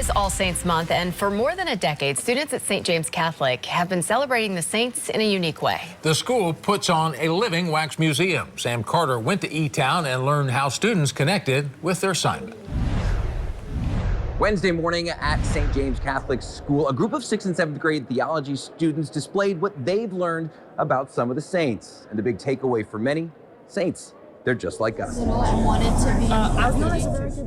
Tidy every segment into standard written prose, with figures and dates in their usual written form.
is All Saints Month, and for more than a decade, students at St. James Catholic have been celebrating the saints in a unique way. The school puts on a living wax museum. Sam Carter went to E-Town and learned how students connected with their assignment. Wednesday morning at St. James Catholic School, a group of 6th and 7th grade theology students displayed what they've learned about some of the saints. And the big takeaway for many, saints, they're just like us.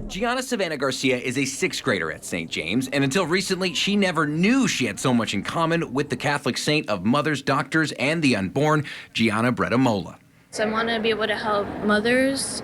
Gianna Savannah Garcia is a 6th grader at St. James, and until recently, she never knew she had so much in common with the Catholic saint of mothers, doctors, and the unborn, Gianna Bretta Mola. So I want to be able to help mothers,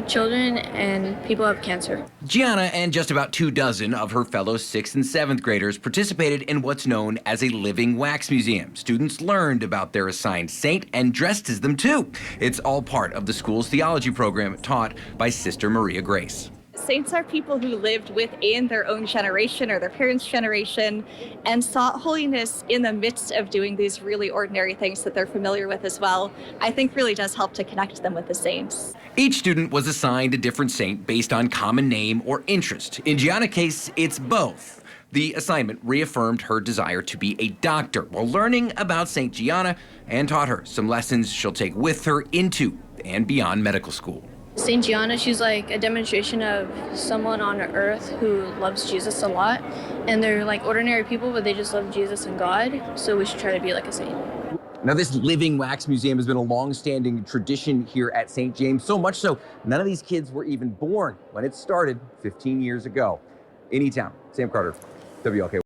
children, and people who have cancer. Gianna and just about 24 of her fellow 6th and 7th graders participated in what's known as a living wax museum. Students learned about their assigned saint and dressed as them too. It's all part of the school's theology program taught by Sister Maria Grace. Saints are people who lived within their own generation or their parents' generation and sought holiness in the midst of doing these really ordinary things that they're familiar with as well. I think really does help to connect them with the saints. Each student was assigned a different saint based on common name or interest. In Gianna's case, it's both. The assignment reaffirmed her desire to be a doctor while learning about St. Gianna and taught her some lessons she'll take with her into and beyond medical school. St. Gianna, she's like a demonstration of someone on earth who loves Jesus a lot. And they're like ordinary people, but they just love Jesus and God. So we should try to be like a saint. Now, this living wax museum has been a long-standing tradition here at St. James, so much so none of these kids were even born when it started 15 years ago. In E-Town, Sam Carter, WLK.